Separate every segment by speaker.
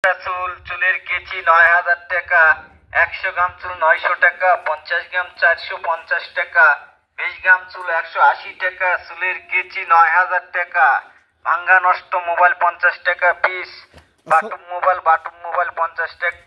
Speaker 1: চুল চুলের কেচি ৯,০০০ টাকা, ১০০ গ্রাম চুল ৯০০ টাকা, ৫০ গ্রাম ৪৫০ টাকা, ২০ গ্রাম চুল ১৮০ টাকা, চুলের কেচি ৯,০০০ টাকা, ভাঙ্গা নষ্ট মোবাইল ৫০ টাকা পিস, বাটুম মোবাইল ৫০ টাকা।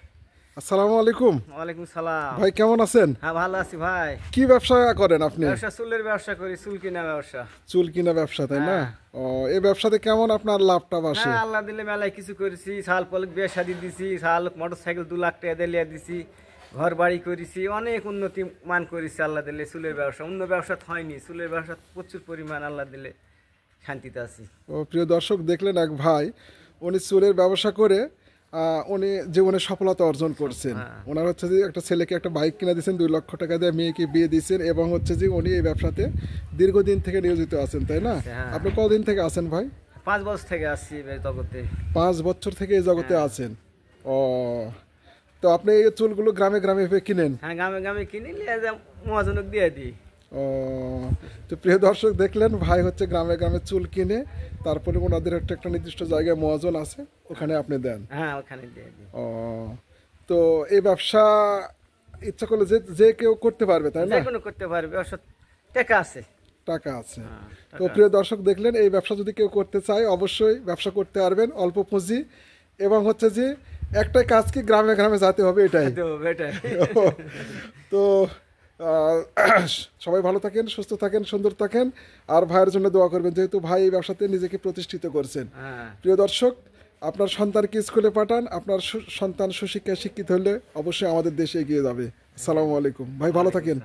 Speaker 2: আসসালামু আলাইকুম।
Speaker 3: ওয়ালাইকুম সালাম।
Speaker 2: ভাই কেমন আছেন?
Speaker 3: হ্যাঁ ভালো আছি ভাই।
Speaker 2: কি ব্যবসা করেন আপনি?
Speaker 3: ব্যবসা চুলের ব্যবসা করি, চুল কিনা ব্যবসা।
Speaker 2: চুল কিনা ব্যবসা, তাই না? ও, এই ব্যবসাতে কেমন আপনার লাভটা আসে?
Speaker 3: হ্যাঁ আল্লাহ দিলে মেলায় কিছু করেছি, শাল পলক বিয়ে শাদি দিছি, শাল মোটরসাইকেল 2 লাখ টাকা দিয়ে দিছি, ঘর বাড়ি করেছি, অনেক উন্নতি মান করেছি আল্লাহ দিলে। চুলের ব্যবসা অন্য ব্যবসা হয়নি, চুলের ব্যবসা প্রচুর পরিমাণ আল্লাহ দিলে শান্তিতে আছি।
Speaker 2: ও প্রিয় দর্শক, দেখলেন এক ভাই, উনি চুলের ব্যবসা করে উনি জীবনে সফলতা অর্জন করছেন। ওনার হচ্ছে যে একটা ছেলেকে একটা বাইক কিনে দিয়েছেন, 2 লক্ষ টাকা দিয়ে মেয়েকে বিয়ে দিয়েছেন, এবং হচ্ছে যে উনি এই ব্যবসাতে দীর্ঘদিন থেকে নিয়োজিত আছেন, তাই না? আপনি কতদিন থেকে আছেন ভাই?
Speaker 3: 5 বছর থেকে আসছি এই জগতে।
Speaker 2: 5 বছর থেকে এই জগতে আছেন। ও, তো আপনি এই চুলগুলো গ্রামে গ্রামে কিনেন?
Speaker 3: হ্যাঁ গ্রামে গ্রামে কিনে নিয়ে মহাজনক দিয়ে দিই।
Speaker 2: ও, তো প্রিয় দর্শক দেখলেন, ভাই হচ্ছে গ্রামে গ্রামে চুল কিনে তারপরে ওনাদের একটা নির্দিষ্ট জায়গায় মহাজন আছে, ওখানে আপনি দেন?
Speaker 3: হ্যাঁ ওখানে দিয়ে দিই।
Speaker 2: ও, তো এই ব্যবসা ইচ্ছা করলে যে যে কেউ করতে পারবে, তাই না?
Speaker 3: যে কোনো করতে পারবে, অসৎ টাকা আছে।
Speaker 2: টাকা আছে। তো প্রিয় দর্শক দেখলেন, এই ব্যবসা যদি কেউ করতে চায় অবশ্যই ব্যবসা করতে পারবেন, অল্প পুঁজি, এবং হচ্ছে যে একটাই কাজ, কি গ্রামে গ্রামে যেতে হবে, এটাই। তো সবাই ভালো থাকেন, সুস্থ থাকেন, সুন্দর থাকেন, আর ভাইয়ের জন্য দোয়া করবেন, যেহেতু ভাই এই ব্যবসাতে নিজেকে প্রতিষ্ঠিত করছেন। প্রিয় দর্শক, আপনার সন্তানকে স্কুলে পাঠান, আপনার সন্তান সুশিক্ষায় শিক্ষিত হলে অবশ্যই আমাদের দেশে এগিয়ে যাবে। আসসালামু আলাইকুম। ভাই ভালো থাকেন।